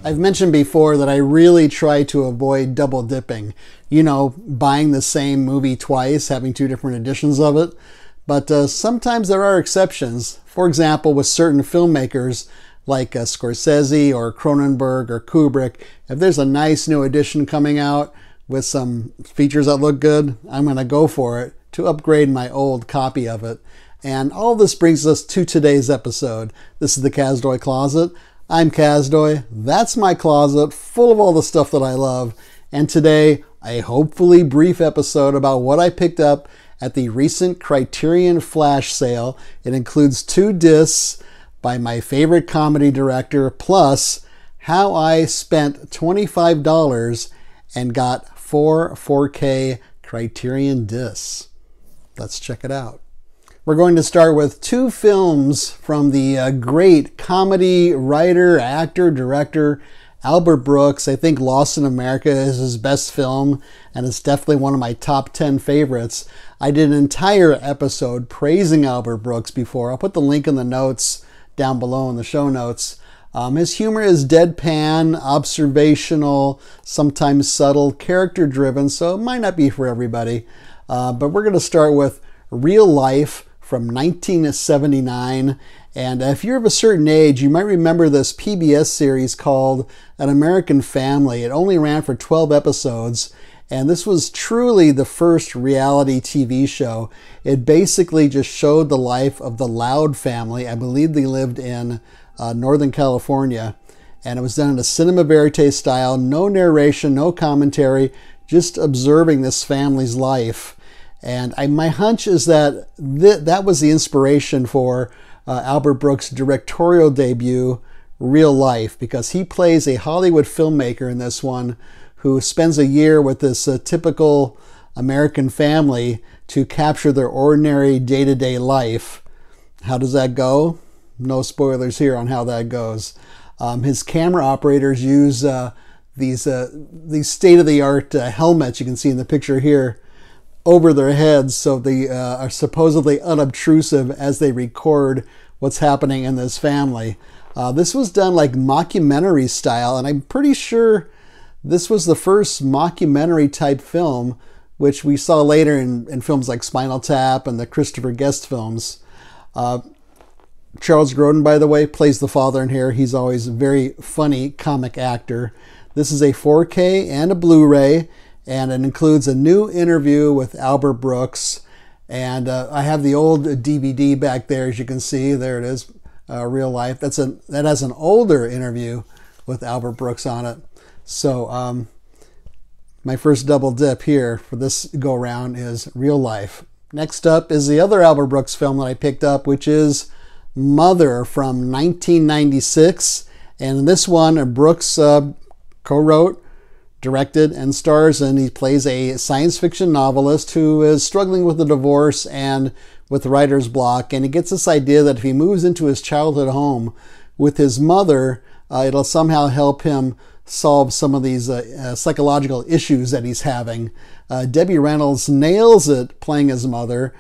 I've mentioned before that I really try to avoid double dipping. You know, buying the same movie twice, having two different editions of it. But sometimes there are exceptions. For example, with certain filmmakers like Scorsese or Cronenberg or Kubrick, if there's a nice new edition coming out with some features that look good, I'm going to go for it to upgrade my old copy of it. And all this brings us to today's episode. This is the Kazdoy Closet. I'm Kazdoy. That's my closet full of all the stuff that I love. And today, a hopefully brief episode about what I picked up at the recent Criterion flash sale. It includes 2 discs by my favorite comedy director, plus how I spent $25 and got 4 4K Criterion discs. Let's check it out. We're going to start with 2 films from the great comedy writer, actor, director, Albert Brooks. I think Lost in America is his best film, and it's definitely one of my top 10 favorites. I did an entire episode praising Albert Brooks before. I'll put the link in the notes down below in the show notes. His humor is deadpan, observational, sometimes subtle, character-driven, so it might not be for everybody. But we're going to start with Real Life from 1979. And if you're of a certain age, you might remember this PBS series called An American Family. It only ran for 12 episodes, and this was truly the first reality TV show. It basically just showed the life of the Loud family. I believe they lived in Northern California, and it was done in a cinema verite style, no narration, no commentary, just observing this family's life. And my hunch is that that was the inspiration for Albert Brooks' directorial debut, Real Life, because he plays a Hollywood filmmaker in this one who spends a year with this typical American family to capture their ordinary day-to-day life. How does that go? No spoilers here on how that goes. His camera operators use these state-of-the-art helmets you can see in the picture here over their heads, so they are supposedly unobtrusive as they record what's happening in this family. This was done like mockumentary style, and I'm pretty sure this was the first mockumentary type film, which we saw later in films like Spinal Tap and the Christopher Guest films. Charles Grodin, by the way, plays the father in here. He's always a very funny comic actor. This is a 4K and a Blu-ray, and it includes a new interview with Albert Brooks. And I have the old DVD back there, as you can see. There it is, Real Life. That has an older interview with Albert Brooks on it. So my first double dip here for this go-around is Real Life. Next up is the other Albert Brooks film that I picked up, which is Mother from 1996. And in this one, Brooks co-wrote, directed, and stars, and he plays a science fiction novelist who is struggling with a divorce and with writer's block, and he gets this idea that if he moves into his childhood home with his mother, it'll somehow help him solve some of these psychological issues that he's having. Debbie Reynolds nails it playing his mother.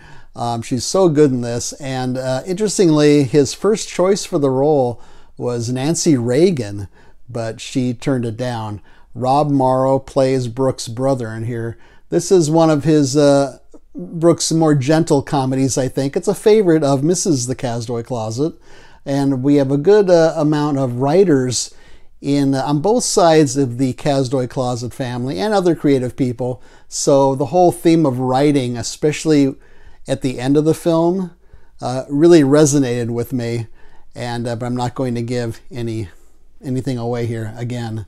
She's so good in this, and interestingly, his first choice for the role was Nancy Reagan, but she turned it down. Rob Morrow plays Brooks' brother in here. This is one of his Brooks' more gentle comedies, I think. It's a favorite of Mrs. the Kazdoy Closet. And we have a good amount of writers on both sides of the Kazdoy Closet family and other creative people. So the whole theme of writing, especially at the end of the film, really resonated with me. And but I'm not going to give anything away here again.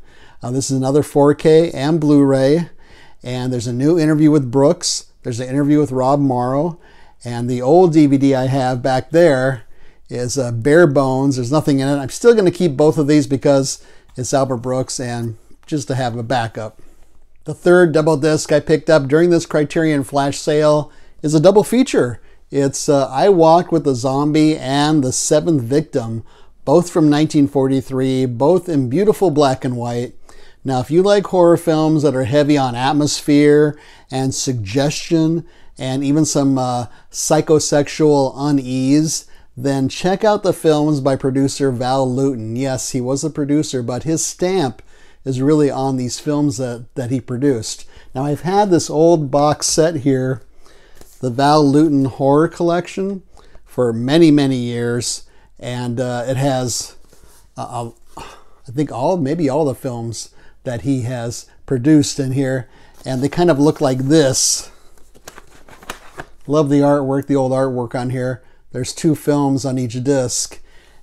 This is another 4K and Blu-ray, and there's a new interview with Brooks. There's an interview with Rob Morrow, and the old DVD I have back there is bare bones. There's nothing in it. I'm still going to keep both of these because it's Albert Brooks and just to have a backup. The third double disc I picked up during this Criterion flash sale is a double feature. It's I Walked with a Zombie and The Seventh Victim, both from 1943, both in beautiful black and white. Now, if you like horror films that are heavy on atmosphere and suggestion and even some psychosexual unease, then check out the films by producer Val Lewton. Yes, he was a producer, but his stamp is really on these films that he produced. Now, I've had this old box set here, the Val Lewton Horror Collection, for many, many years, and it has, I think, maybe all the films that he has produced in here, and they kind of look like this. Love the artwork, the old artwork on here. There's 2 films on each disc,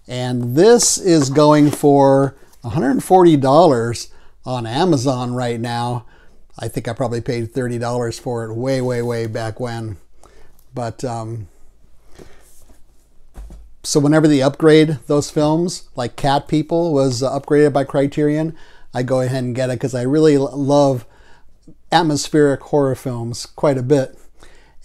and this is going for $140 on Amazon right now. I think I probably paid $30 for it way back when. But so whenever they upgrade those films, like Cat People was upgraded by Criterion, I go ahead and get it because I really love atmospheric horror films quite a bit.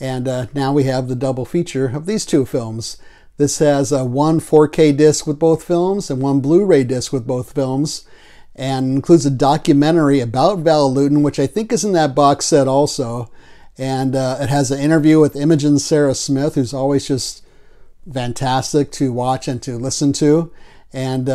And now we have the double feature of these 2 films. This has one 4K disc with both films and one Blu-ray disc with both films, and includes a documentary about Val Lewton, which I think is in that box set also. And it has an interview with Imogen Sarah Smith, who's always just fantastic to watch and to listen to. And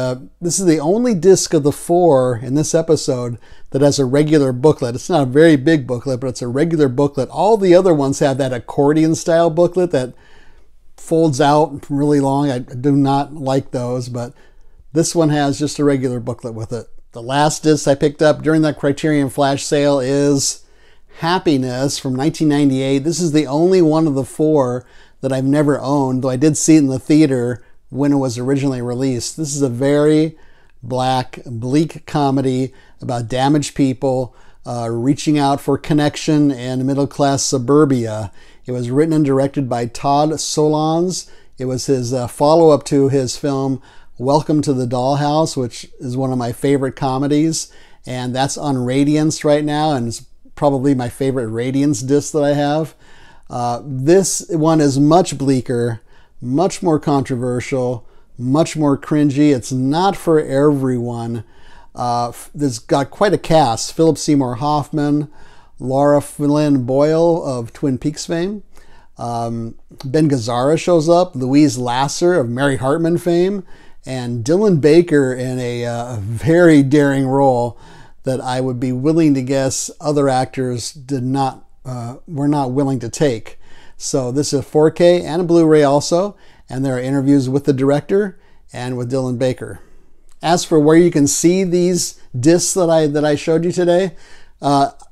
this is the only disc of the 4 in this episode that has a regular booklet. It's not a very big booklet, but it's a regular booklet. All the other ones have that accordion style booklet that folds out really long. I do not like those, but this one has just a regular booklet with it. The last disc I picked up during that Criterion flash sale is Happiness from 1998. This is the only one of the 4 that I've never owned, though I did see it in the theater when it was originally released. This is a very black, bleak comedy about damaged people reaching out for connection in middle-class suburbia. It was written and directed by Todd Solondz. It was his follow-up to his film Welcome to the Dollhouse, which is one of my favorite comedies, and that's on Radiance right now, and it's probably my favorite Radiance disc that I have. This one is much bleaker, much more controversial, much more cringy. It's not for everyone. There's got quite a cast. Philip Seymour Hoffman, Laura Flynn Boyle of Twin Peaks fame. Ben Gazzara shows up, Louise Lasser of Mary Hartman fame, and Dylan Baker in a very daring role that I would be willing to guess other actors were not willing to take. So this is a 4K and a Blu-ray also, and there are interviews with the director and with Dylan Baker. As for where you can see these discs that I showed you today,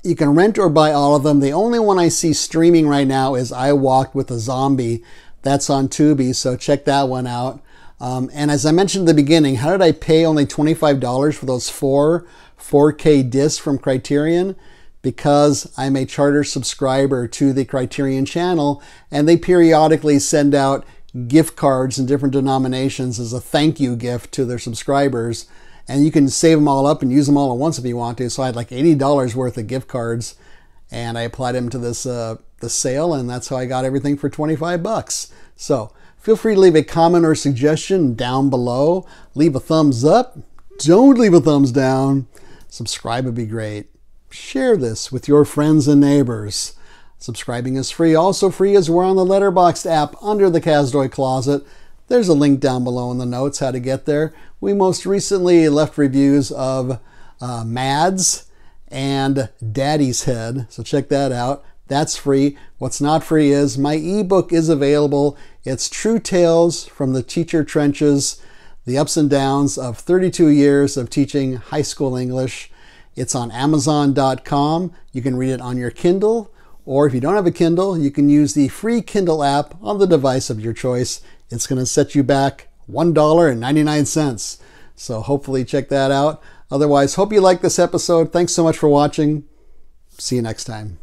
you can rent or buy all of them. The only one I see streaming right now is I Walked with a Zombie. That's on Tubi, so check that one out. And as I mentioned at the beginning, how did I pay only $25 for those 4 4K discs from Criterion? Because I'm a charter subscriber to the Criterion channel, and they periodically send out gift cards in different denominations as a thank you gift to their subscribers. And you can save them all up and use them all at once if you want to. So I had like $80 worth of gift cards, and I applied them to this the sale, and that's how I got everything for 25 bucks. So feel free to leave a comment or suggestion down below. Leave a thumbs up. Don't leave a thumbs down. Subscribe would be great. Share this with your friends and neighbors. Subscribing is free. Also free is we're on the Letterboxd app under the Kazdoy Closet. There's a link down below in the notes how to get there. We most recently left reviews of Mads and Daddy's Head, so check that out. That's free. What's not free is my ebook is available. It's True Tales from the Teacher Trenches, the ups and downs of 32 years of teaching high school English. It's on Amazon.com. You can read it on your Kindle, or if you don't have a Kindle, you can use the free Kindle app on the device of your choice. It's going to set you back $1.99. So hopefully check that out. Otherwise, hope you liked this episode. Thanks so much for watching. See you next time.